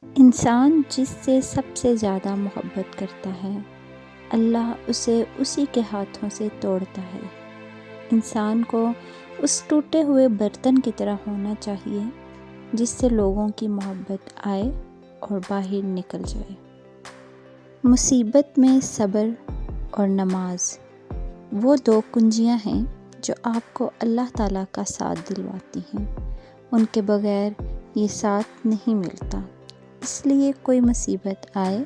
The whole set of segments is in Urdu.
انسان جس سے سب سے زیادہ محبت کرتا ہے، اللہ اسے اسی کے ہاتھوں سے توڑتا ہے۔ انسان کو اس ٹوٹے ہوئے برتن کی طرح ہونا چاہیے جس سے لوگوں کی محبت آئے اور باہر نکل جائے۔ مصیبت میں صبر اور نماز وہ دو کنجیاں ہیں جو آپ کو اللہ تعالیٰ کا ساتھ دلواتی ہیں۔ ان کے بغیر یہ ساتھ نہیں ملتا۔ اس لیے کوئی مصیبت آئے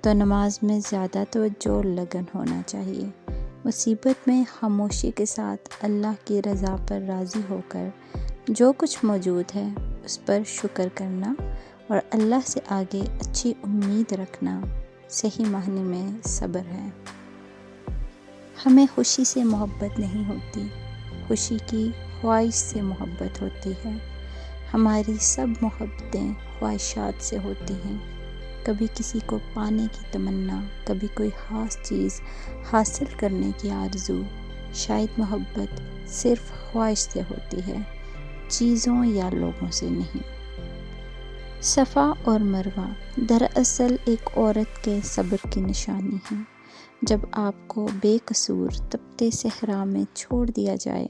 تو نماز میں زیادہ توجہ اور لگن ہونا چاہیے۔ مصیبت میں خاموشی کے ساتھ اللہ کی رضا پر راضی ہو کر جو کچھ موجود ہے اس پر شکر کرنا اور اللہ سے آگے اچھی امید رکھنا صحیح معنی میں صبر ہے۔ ہمیں خوشی سے محبت نہیں ہوتی، خوشی کی خواہش سے محبت ہوتی ہے۔ ہماری سب محبتیں خواہشات سے ہوتی ہیں، کبھی کسی کو پانے کی تمنا، کبھی کوئی خاص چیز حاصل کرنے کی آرزو۔ شاید محبت صرف خواہش سے ہوتی ہے، چیزوں یا لوگوں سے نہیں۔ صفا اور مروہ دراصل ایک عورت کے صبر کی نشانی ہے۔ جب آپ کو بے قصور تپتے صحرا میں چھوڑ دیا جائے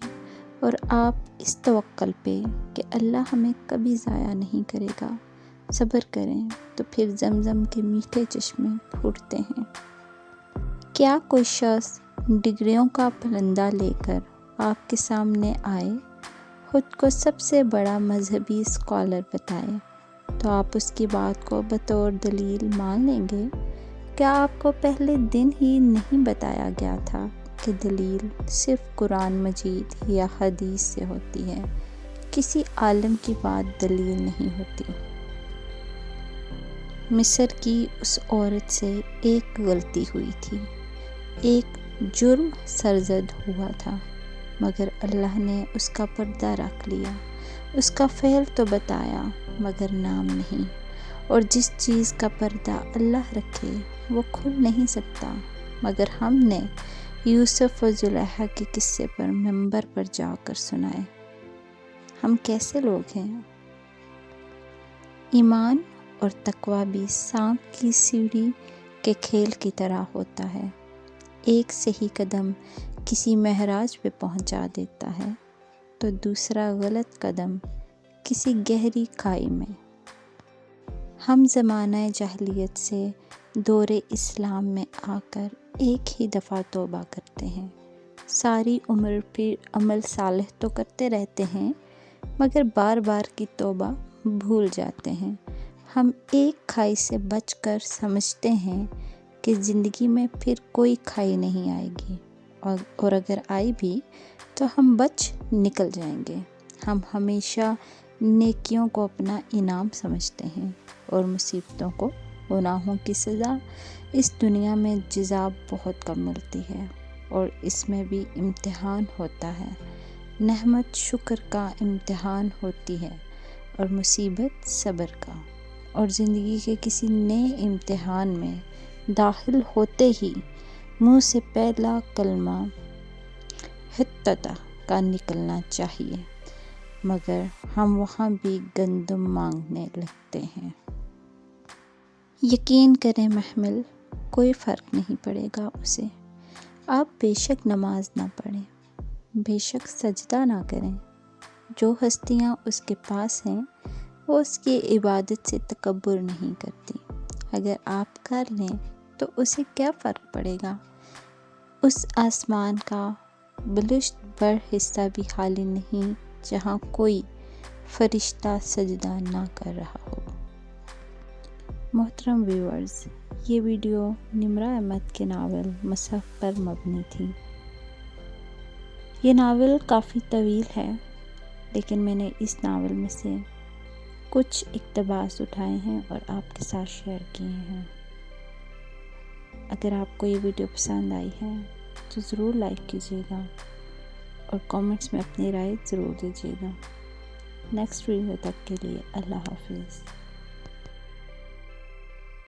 اور آپ اس توکل پہ کہ اللہ ہمیں کبھی ضائع نہیں کرے گا صبر کریں تو پھر زمزم کے میٹھے چشمے پھوٹتے ہیں۔ کیا کوئی شخص ڈگریوں کا پلندہ لے کر آپ کے سامنے آئے، خود کو سب سے بڑا مذہبی اسکالر بتائے تو آپ اس کی بات کو بطور دلیل مان لیں گے؟ کیا آپ کو پہلے دن ہی نہیں بتایا گیا تھا کہ دلیل صرف قرآن مجید یا حدیث سے ہوتی ہے، کسی عالم کی بات دلیل نہیں ہوتی؟ مصر کی اس عورت سے ایک غلطی ہوئی تھی، ایک جرم سرزد ہوا تھا، مگر اللہ نے اس کا پردہ رکھ لیا۔ اس کا فعل تو بتایا مگر نام نہیں، اور جس چیز کا پردہ اللہ رکھے وہ کھل نہیں سکتا۔ مگر ہم نے یوسف و زلیخا کے قصے پر منبر پر جا کر سنائے۔ ہم کیسے لوگ ہیں؟ ایمان اور تقویٰ بھی سانپ کی سیڑھی کے کھیل کی طرح ہوتا ہے۔ ایک صحیح قدم کسی معراج پہ پہنچا دیتا ہے تو دوسرا غلط قدم کسی گہری کھائی میں۔ ہم زمانہ جاہلیت سے دور اسلام میں آ کر ایک ہی دفعہ توبہ کرتے ہیں، ساری عمر پھر عمل صالح تو کرتے رہتے ہیں مگر بار بار کی توبہ بھول جاتے ہیں۔ ہم ایک کھائی سے بچ کر سمجھتے ہیں کہ زندگی میں پھر کوئی کھائی نہیں آئے گی، اور اگر آئی بھی تو ہم بچ نکل جائیں گے۔ ہم ہمیشہ نیکیوں کو اپنا انعام سمجھتے ہیں اور مصیبتوں کو گناہوں کی سزا۔ اس دنیا میں جزا بہت کم ملتی ہے اور اس میں بھی امتحان ہوتا ہے۔ نعمت شکر کا امتحان ہوتی ہے اور مصیبت صبر کا، اور زندگی کے کسی نئے امتحان میں داخل ہوتے ہی منہ سے پہلا کلمہ حطۃ کا نکلنا چاہیے، مگر ہم وہاں بھی گندم مانگنے لگتے ہیں۔ یقین کریں محمل، کوئی فرق نہیں پڑے گا اسے۔ آپ بے شک نماز نہ پڑھیں، بے شک سجدہ نہ کریں، جو ہستیاں اس کے پاس ہیں وہ اس کی عبادت سے تکبر نہیں کرتی۔ اگر آپ کر لیں تو اسے کیا فرق پڑے گا؟ اس آسمان کا بلشت بر حصہ بھی خالی نہیں جہاں کوئی فرشتہ سجدہ نہ کر رہا ہو۔ محترم ویورز، یہ ویڈیو نمرہ احمد کے ناول مصحف پر مبنی تھی۔ یہ ناول کافی طویل ہے، لیکن میں نے اس ناول میں سے کچھ اقتباس اٹھائے ہیں اور آپ کے ساتھ شیئر کیے ہیں۔ اگر آپ کو یہ ویڈیو پسند آئی ہے تو ضرور لائک کیجیے گا اور کامنٹس میں اپنی رائے ضرور دیجیے گا۔ نیکسٹ ویڈیو تک کے لیے اللہ حافظ۔